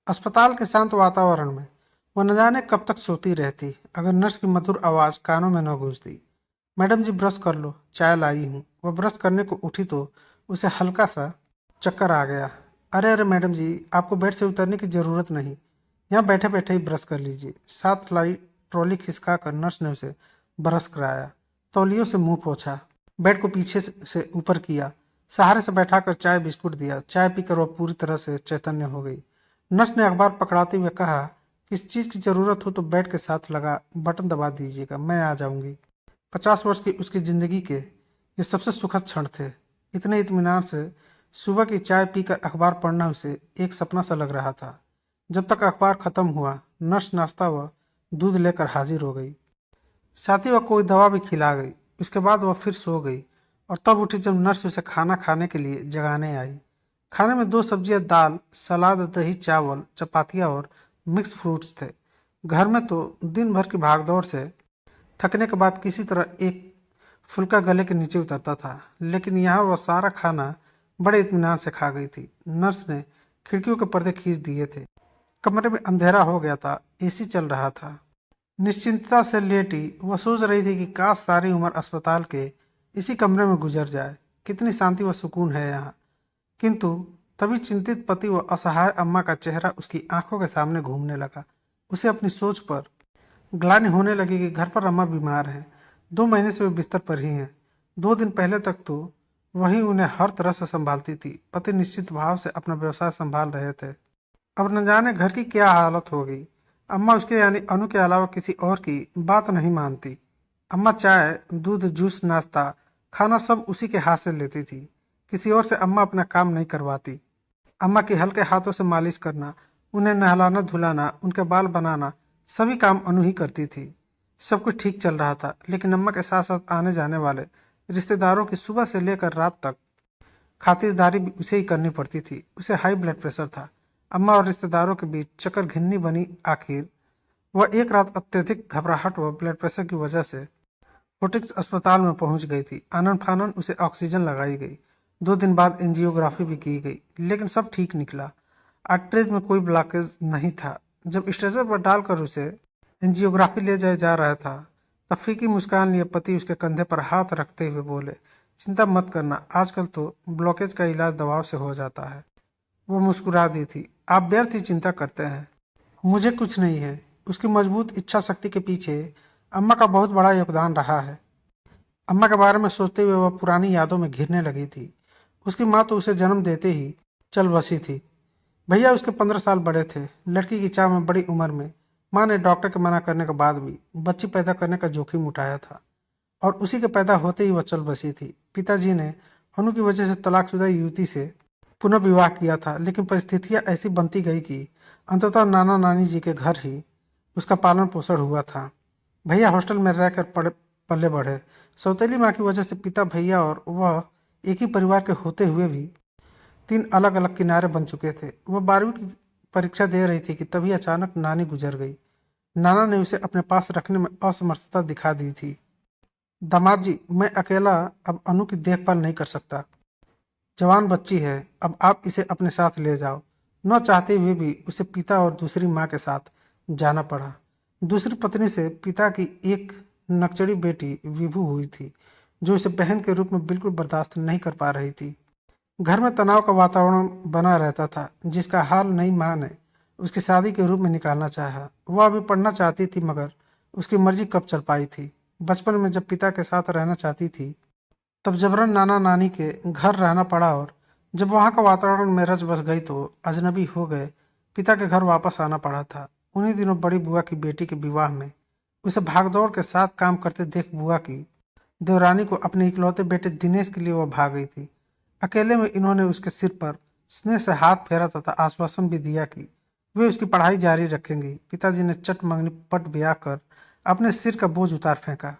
अस्पताल के शांत वातावरण में वह न जाने कब तक सोती रहती अगर नर्स की मधुर आवाज कानों में न गूंजती। मैडम जी ब्रश कर लो, चाय लाई हूँ। वह ब्रश करने को उठी तो उसे हल्का सा चक्कर आ गया। अरे अरे मैडम जी, आपको बेड से उतरने की जरूरत नहीं, यहाँ बैठे बैठे ही ब्रश कर लीजिए। साथ लाई ट्रॉली खिसका कर नर्स ने उसे ब्रश कराया, तौलियों से मुंह पोंछा, बेड को पीछे से ऊपर किया, सहारे से बैठाकर चाय बिस्कुट दिया। चाय पीकर वह पूरी तरह से चैतन्य हो गई। नर्स ने अखबार पकड़ाते हुए कहा, किस चीज की जरूरत हो तो बेड के साथ लगा बटन दबा दीजिएगा, मैं आ जाऊंगी। 50 वर्ष की उसकी जिंदगी के ये सबसे सुखद क्षण थे। इतने इत्मीनान से सुबह की चाय पीकर अखबार पढ़ना उसे एक सपना सा लग रहा था। जब तक अखबार खत्म हुआ, नर्स नाश्ता व दूध लेकर हाजिर हो गई। साथ ही वह कोई दवा भी खिला गई। उसके बाद वह फिर सो गई और तब उठी जब नर्स उसे खाना खाने के लिए जगाने आई। खाने में 2 सब्जियां, दाल, सलाद, दही, चावल, चपातियां और मिक्स फ्रूट्स थे। घर में तो दिन भर की भागदौड़ से थकने के बाद किसी तरह एक फुल्का गले के नीचे उतरता था, लेकिन यहाँ वह सारा खाना बड़े इत्मीनान से खा गई थी। नर्स ने खिड़कियों के पर्दे खींच दिए थे। कमरे में अंधेरा हो गया था, एसी चल रहा था। निश्चिंतता से लेटी वह सोच रही थी कि काश सारी उम्र अस्पताल के इसी कमरे में गुजर जाए। कितनी शांति व सुकून है यहाँ। किंतु तभी चिंतित पति व असहाय अम्मा का चेहरा उसकी आंखों के सामने घूमने लगा। उसे अपनी सोच पर ग्लानि होने लगी कि घर पर अम्मा बीमार हैं। 2 महीने से वे बिस्तर पर ही हैं। 2 दिन पहले तक तो वही उन्हें हर तरह से संभालती थी। पति निश्चित भाव से अपना व्यवसाय संभाल रहे थे। अब न जाने घर की क्या हालत होगी। अम्मा उसके यानी अनु के अलावा किसी और की बात नहीं मानती। अम्मा चाय, दूध, जूस, नाश्ता, खाना सब उसी के हाथ से लेती थी। किसी और से अम्मा अपना काम नहीं करवाती। अम्मा की हल्के हाथों से मालिश करना, उन्हें नहलाना धुलाना, उनके बाल बनाना, सभी काम अनु ही करती थी। सब कुछ ठीक चल रहा था, लेकिन अम्मा के साथ साथ आने जाने वाले रिश्तेदारों की सुबह से लेकर रात तक खातिरदारी भी उसे ही करनी पड़ती थी। उसे हाई ब्लड प्रेशर था। अम्मा और रिश्तेदारों के बीच चक्कर घिन्नी बनी। आखिर वह एक रात अत्यधिक घबराहट व ब्लड प्रेशर की वजह से फोर्टिक्स अस्पताल में पहुंच गई थी। आनन फानन उसे ऑक्सीजन लगाई गई। 2 दिन बाद एंजियोग्राफी भी की गई, लेकिन सब ठीक निकला। आर्टरीज में कोई ब्लॉकेज नहीं था। जब स्ट्रेचर पर डालकर उसे एंजियोग्राफी ले जाया जा रहा था, तब फीकी मुस्कान लिए पति उसके कंधे पर हाथ रखते हुए बोले, चिंता मत करना, आजकल तो ब्लॉकेज का इलाज दवाओं से हो जाता है। वो मुस्कुरा दी थी। आप व्यर्थ ही चिंता करते हैं, मुझे कुछ नहीं है। उसकी मजबूत इच्छा शक्ति के पीछे अम्मा का बहुत बड़ा योगदान रहा है। अम्मा के बारे में सोचते हुए वह पुरानी यादों में घिरने लगी थी। उसकी माँ तो उसे जन्म देते ही चल बसी थी। भैया उसके 15 साल बड़े थे। लड़की की चाह में बड़ी उम्र में माँ ने डॉक्टर के मना करने के बाद भी बच्ची पैदा करने का जोखिम उठाया था, और उसी के पैदा होते ही वह चल बसी थी। पिताजी ने अनु की वजह से तलाकशुदा युवती से पुनः विवाह किया था, लेकिन परिस्थितियां ऐसी बनती गई कि अंततः नाना नानी जी के घर ही उसका पालन पोषण हुआ था। भैया हॉस्टल में रहकर पले बढ़े। सौतेली माँ की वजह से पिता, भैया और वह एक ही परिवार के होते हुए भी 3 अलग अलग किनारे बन चुके थे। वह 12वीं की परीक्षा दे रही थी कि तभी अचानक नानी गुजर गई। नाना ने उसे अपने पास रखने में असमर्थता दिखा दी थी। दामाद जी, मैं अकेला अब अनु की देखभाल नहीं कर सकता। जवान बच्ची है, अब आप इसे अपने साथ ले जाओ। न चाहते हुए भी उसे पिता और दूसरी माँ के साथ जाना पड़ा। दूसरी पत्नी से पिता की एक नकचड़ी बेटी विभू हुई थी, जो उसे बहन के रूप में बिल्कुल बर्दाश्त नहीं कर पा रही थी। घर में तनाव का वातावरण बना रहता था, जिसका हाल नई माँ ने उसकी शादी के रूप में निकालना चाहा। वह अभी पढ़ना चाहती थी, मगर उसकी मर्जी कब चल पाई थी। बचपन में जब पिता के साथ रहना चाहती थी, तब जबरन नाना नानी के घर रहना पड़ा, और जब वहाँ का वातावरण में रच बस गई तो अजनबी हो गए पिता के घर वापस आना पड़ा था। उन्हीं दिनों बड़ी बुआ की बेटी के विवाह में उसे भागदौड़ के साथ काम करते देख बुआ की देवरानी को अपने इकलौते बेटे दिनेश के लिए वह भाग गई थी। अकेले में इन्होंने उसके सिर पर स्नेह से हाथ फेरा तथा आश्वासन भी दिया कि वे उसकी पढ़ाई जारी रखेंगी। पिताजी ने चट मंगनी पट ब्याह कर अपने सिर का बोझ उतार फेंका।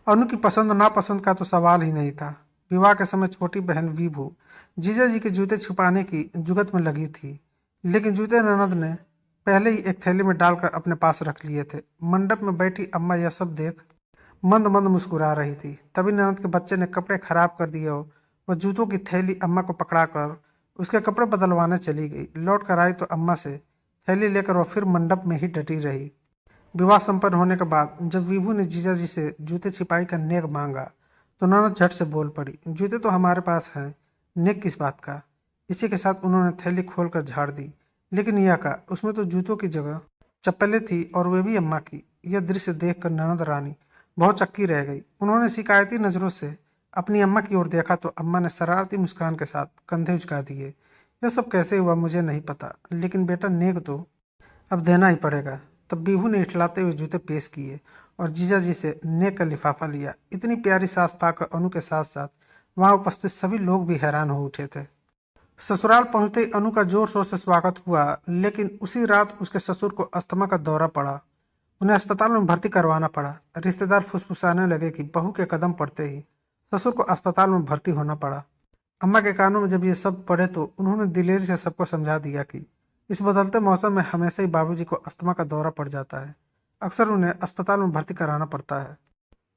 अनु की पसंद नापसंद का तो सवाल ही नहीं था। विवाह के समय छोटी बहन विभू जीजा जी के जूते छुपाने की जुगत में लगी थी, लेकिन जूते ननद ने पहले ही एक थैली में डालकर अपने पास रख लिए थे। मंडप में बैठी अम्मा यह सब देख मंद मंद मुस्कुरा रही थी। तभी ननद के बच्चे ने कपड़े खराब कर दिए और वह जूतों की थैली अम्मा को पकड़ाकर उसके कपड़े बदलवाने चली गई। लौट कर आई तो अम्मा से थैली लेकर वह फिर मंडप में ही डटी रही। विवाह संपन्न होने के बाद जब विभू ने जीजाजी से जूते छिपाई का नेक मांगा तो ननद झट से बोल पड़ी, जूते तो हमारे पास हैं, नेक किस बात का। इसी के साथ उन्होंने थैली खोलकर झाड़ दी, लेकिन यह का उसमें तो जूतों की जगह चप्पलें थी, और वे भी अम्मा की। यह दृश्य देखकर ननद रानी बहुत चक्की रह गई। उन्होंने शिकायती नजरों से अपनी अम्मा की ओर देखा तो अम्मा ने शरारती मुस्कान के साथ कंधे उचका दिए। यह सब कैसे हुआ मुझे नहीं पता, लेकिन बेटा नेक तो अब देना ही पड़ेगा। तब बीहू ने इठलाते हुए जूते पेश किए और जीजा जी से नेक का लिफाफा लिया। इतनी प्यारी सास पाकर अनु के साथ साथ वहां उपस्थित सभी लोग भी हैरान हो उठे थे। ससुराल पहुंचते ही अनु का जोर शोर से स्वागत हुआ, लेकिन उसी रात उसके ससुर को अस्थमा का दौरा पड़ा। उन्हें अस्पताल में भर्ती करवाना पड़ा। रिश्तेदार फुसफुसाने लगे कि बहू के कदम पड़ते ही ससुर को अस्पताल में भर्ती होना पड़ा। अम्मा के कानों में जब ये सब पड़े तो उन्होंने दिलेरी से सबको समझा दिया कि इस बदलते मौसम में हमेशा ही बाबूजी को अस्थमा का दौरा पड़ जाता है, अक्सर उन्हें अस्पताल में भर्ती कराना पड़ता है।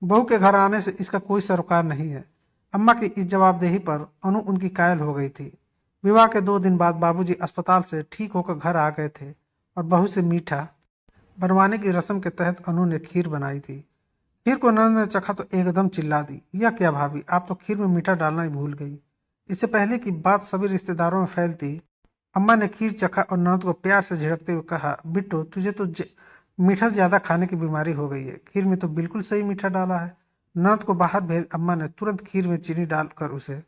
बहू के घर आने से इसका कोई सरोकार नहीं है। अम्मा की इस जवाबदेही पर अनु उनकी कायल हो गई थी। विवाह के 2 दिन बाद बाबूजी अस्पताल से ठीक होकर घर आ गए थे और बहू से मीठा बनवाने की रस्म के तहत अनु ने खीर बनाई थी। खीर को ननद ने चखा तो एकदम चिल्ला दी, यह क्या भाभी, आप तो खीर में मीठा डालना ही भूल गई। इससे पहले कि बात सभी रिश्तेदारों में फैलती, अम्मा ने खीर चखा और ननद को प्यार से झिड़कते हुए कहा, बिट्टू तुझे तो मीठा ज्यादा खाने की बीमारी हो गई है, खीर में तो बिल्कुल सही मीठा डाला है। ननद को बाहर भेज अम्मा ने तुरंत खीर में चीनी डालकर उसे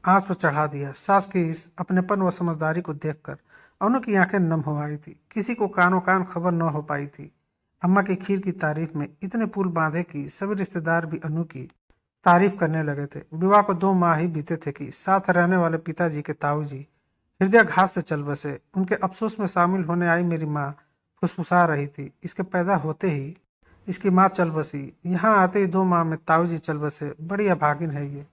आंच पर चढ़ा दिया। सास के इस अपनेपन व समझदारी को देखकर अनु की आंखें नम हो आई थी। किसी को कानों कान खबर न हो पाई थी। अम्मा की खीर की तारीफ में इतने पुल बांधे कि सभी रिश्तेदार भी अनु की तारीफ करने लगे थे। विवाह को 2 माह ही बीते थे कि साथ रहने वाले पिताजी के ताऊ जी हृदयाघात से चल बसे। उनके अफसोस में शामिल होने आई मेरी माँ फुसफुसा रही थी, इसके पैदा होते ही इसकी माँ चल बसी, यहाँ आते ही 2 माह में ताऊ जी चल बसे, बड़ी अभागिन है ये।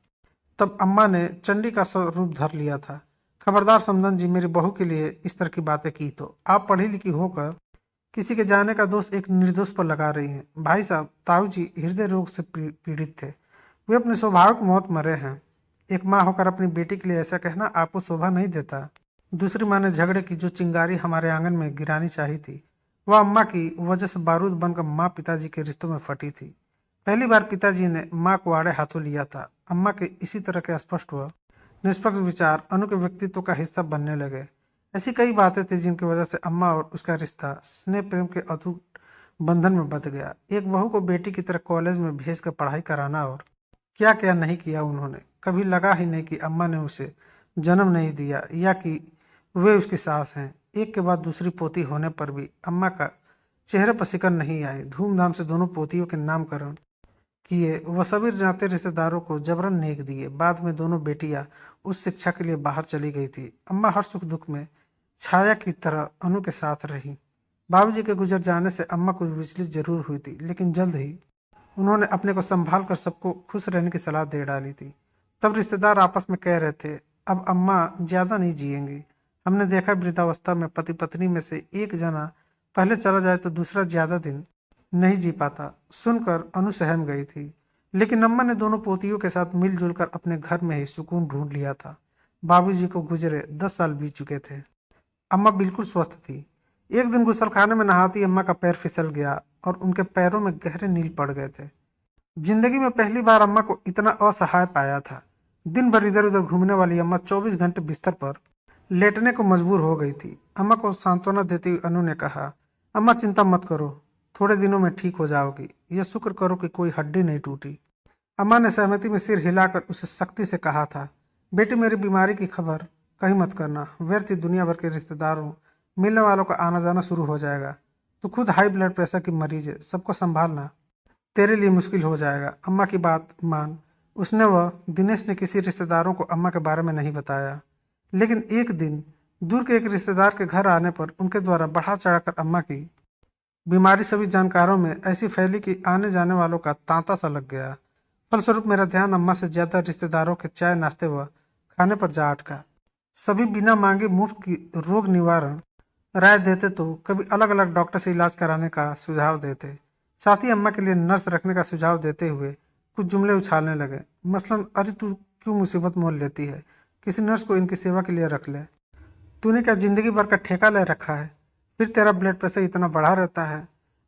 तब अम्मा ने चंडी का स्वरूप धर लिया था। खबरदार समधन जी, मेरी बहू के लिए इस तरह की बातें की तो आप पढ़ी लिखी होकर किसी के जाने का दोष एक निर्दोष पर लगा रही हैं। भाई साहब, ताऊ जी हृदय रोग से पीड़ित थे, वे अपने स्वाभाविक मौत मरे हैं। एक माँ होकर अपनी बेटी के लिए ऐसा कहना आपको शोभा नहीं देता। दूसरी माँ ने झगड़े की जो चिंगारी हमारे आंगन में गिरानी चाहिए थी, वह अम्मा की वजह से बारूद बनकर माँ पिताजी के रिश्तों में फटी थी। पहली बार पिताजी ने माँ को आड़े हाथों लिया था। अम्मा के इसी तरह के स्पष्ट व निष्पक्ष विचार अनु के व्यक्तित्व का हिस्सा बनने लगे। ऐसी कई बातें थी जिनकी वजह से अम्मा और उसका रिश्ता स्नेह प्रेम के अटूट बंधन में बंध गया। एक बहू को बेटी की तरह कॉलेज में भेज कर पढ़ाई कराना, और क्या क्या नहीं किया उन्होंने। कभी लगा ही नहीं कि अम्मा ने उसे जन्म नहीं दिया या कि वे उसकी सास हैं। एक के बाद दूसरी पोती होने पर भी अम्मा का चेहरे पर सिकन नहीं आई। धूमधाम से दोनों पोतियों के नामकरण किए। वह सभी नाते रिश्तेदारों को जबरन नेक दिए। बाद में दोनों बेटियां उस शिक्षा के लिए बाहर चली गई थी। अम्मा हर सुख दुख में छाया की तरह अनु के साथ रही। बाबूजी के गुजर जाने से अम्मा कुछ विचलित जरूर हुई थी, लेकिन जल्द ही उन्होंने अपने को संभाल कर सबको खुश रहने की सलाह दे डाली थी। तब रिश्तेदार आपस में कह रहे थे, अब अम्मा ज्यादा नहीं जिएंगी। हमने देखा वृद्धावस्था में पति पत्नी में से एक जना पहले चला जाए तो दूसरा ज्यादा दिन नहीं जी पाता। सुनकर अनु सहम गई थी, लेकिन अम्मा ने दोनों पोतियों के साथ मिलजुल कर अपने घर में ही सुकून ढूंढ लिया था। बाबूजी को गुजरे 10 साल बीत चुके थे। अम्मा बिल्कुल स्वस्थ थी। एक दिन गुसलखाने में नहाती अम्मा का पैर फिसल गया और उनके पैरों में गहरे नील पड़ गए थे। जिंदगी में पहली बार अम्मा को इतना असहाय पाया था। दिन भर इधर उधर घूमने वाली अम्मा 24 घंटे बिस्तर पर लेटने को मजबूर हो गई थी। अम्मा को सांत्वना देते हुए अनु ने कहा, अम्मा चिंता मत करो, थोड़े दिनों में ठीक हो जाओगी। यह शुक्र करो कि कोई हड्डी नहीं टूटी। अम्मा ने सहमति में सिर हिलाकर उसे सख्ती से कहा था, बेटी मेरी बीमारी की खबर कहीं मत करना, व्यर्थ ही दुनिया भर के रिश्तेदारों मिलने वालों का आना जाना शुरू हो जाएगा। तो खुद हाई ब्लड प्रेशर की मरीज है, सबको संभालना तेरे लिए मुश्किल हो जाएगा। अम्मा की बात मान। उसने व दिनेश ने किसी रिश्तेदारों को अम्मा के बारे में नहीं बताया, लेकिन एक दिन दूर के एक रिश्तेदार के घर आने पर उनके द्वारा बढ़ा चढ़ाकर अम्मा की बीमारी सभी जानकारों में ऐसी फैली कि आने जाने वालों का तांता सा लग गया। फलस्वरूप मेरा ध्यान अम्मा से ज्यादा रिश्तेदारों के चाय नाश्ते व खाने पर जा अटका। सभी बिना मांगे मुफ्त की रोग निवारण राय देते तो कभी अलग अलग डॉक्टर से इलाज कराने का सुझाव देते। साथ ही अम्मा के लिए नर्स रखने का सुझाव देते हुए कुछ जुमले उछालने लगे। मसलन, अरे तू क्यों मुसीबत मोल लेती है, किसी नर्स को इनकी सेवा के लिए रख ले। तूने क्या जिंदगी भर का ठेका ले रखा है, फिर तेरा ब्लड प्रेशर इतना बढ़ा रहता है।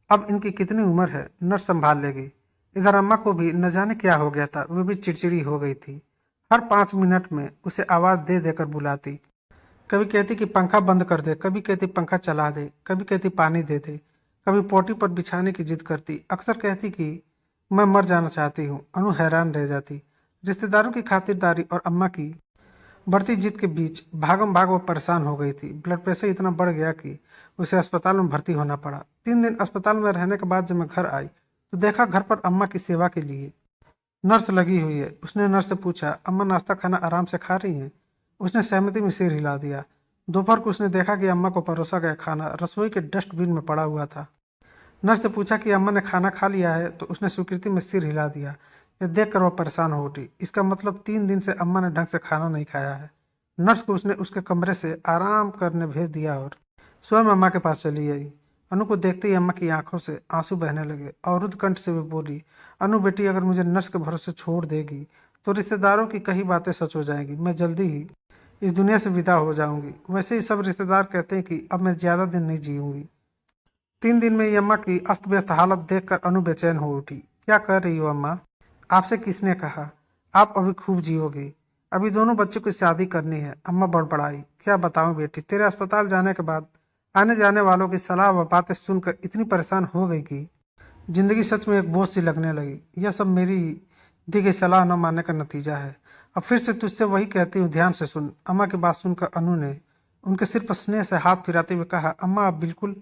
अब इनकी कितनी उम्र है, नर्स संभाल लेगी। इधर अम्मा को भी न जाने क्या हो गया था, वे भी चिड़चिड़ी हो गई थी। हर 5 मिनट में उसे आवाज दे देकर बुलाती। कभी कहती कि पंखा बंद कर दे, कभी कहती पंखा चला दे, कभी कहती पानी दे दे, कभी पोटी पर बिछाने की जिद करती। अक्सर कहती कि मैं मर जाना चाहती हूँ। अनु हैरान रह जाती। रिश्तेदारों की खातिरदारी और अम्मा की बढ़ती जिद के बीच भागम भाग वो परेशान हो गई थी। ब्लड प्रेशर इतना बढ़ गया कि उसे अस्पताल में भर्ती होना पड़ा। 3 दिन अस्पताल में रहने के बाद जब मैं घर आई तो देखा घर पर अम्मा की सेवा के लिए नर्स लगी हुई है। उसने नर्स से पूछा, अम्मा नाश्ता खाना आराम से खा रही हैं? उसने सहमति में सिर हिला दिया। दोपहर को उसने देखा कि अम्मा को परोसा गया खाना रसोई के डस्टबिन में पड़ा हुआ था। नर्स से पूछा कि अम्मा ने खाना खा लिया है तो उसने स्वीकृति में सिर हिला दिया। यह देखकर वह परेशान हो उठी। इसका मतलब 3 दिन से अम्मा ने ढंग से खाना नहीं खाया है। नर्स को उसने उसके कमरे से आराम करने भेज दिया और स्वयं अम्मा के पास चली आई। अनु को देखते ही अम्मा की आंखों से आंसू बहने लगे। अवरुद्ध कंठ से वे बोली, अनु बेटी, अगर मुझे नर्स के भरोसे छोड़ देगी तो रिश्तेदारों की कई बातें सच हो जाएंगी। मैं जल्दी ही इस दुनिया से विदा हो जाऊंगी। वैसे ही सब रिश्तेदार कहते हैं कि अब मैं ज्यादा दिन नहीं जीऊंगी। 3 दिन में ही अम्मा की अस्त व्यस्त हालत देखकर अनु बेचैन हो उठी। क्या कर रही हो अम्मा? आपसे किसने कहा? आप अभी खूब जियोगे। अभी दोनों बच्चों की शादी करनी है। अम्मा बड़बड़ाई। क्या बताऊं बेटी, तेरे अस्पताल जाने के बाद आने जाने वालों की सलाह व बातें सुनकर इतनी परेशान हो गई कि जिंदगी सच में एक बोझ सी लगने लगी। यह सब मेरी दी गई सलाह न मानने का नतीजा है। अब फिर से तुझसे वही कहती हूँ, ध्यान से सुन। अम्मा की बात सुनकर अनु ने उनके सिर पर स्नेह से हाथ फिराते हुए कहा, अम्मा आप बिल्कुल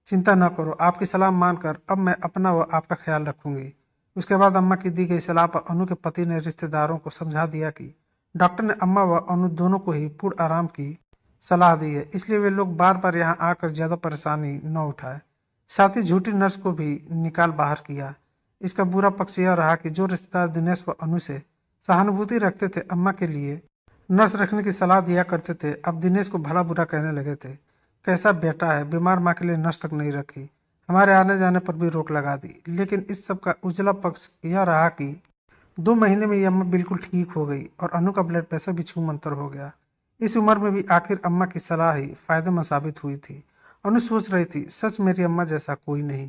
चिंता न करो। आपकी सलाह मानकर अब मैं अपना व आपका ख्याल रखूंगी। उसके बाद अम्मा की दी गई सलाह पर अनु के पति ने रिश्तेदारों को समझा दिया कि डॉक्टर ने अम्मा व अनु दोनों को ही पूर्ण आराम की सलाह दी है, इसलिए वे लोग बार बार यहाँ आकर ज्यादा परेशानी न उठाए। साथ ही झूठी नर्स को भी निकाल बाहर किया। इसका बुरा पक्ष यह रहा कि जो रिश्तेदार दिनेश व अनु से सहानुभूति रखते थे, अम्मा के लिए नर्स रखने की सलाह दिया करते थे, अब दिनेश को भला बुरा कहने लगे थे। कैसा बेटा है, बीमार माँ के लिए नर्स तक नहीं रखी, हमारे आने जाने पर भी रोक लगा दी। लेकिन इस सब का उजला पक्ष यह रहा कि 2 महीने में ये अम्मा बिल्कुल ठीक हो गई और अनु का ब्लड प्रेशर भी छूमंतर हो गया। इस उम्र में भी आखिर अम्मा की सलाह ही फायदेमंद साबित हुई थी। अनु सोच रही थी, सच मेरी अम्मा जैसा कोई नहीं।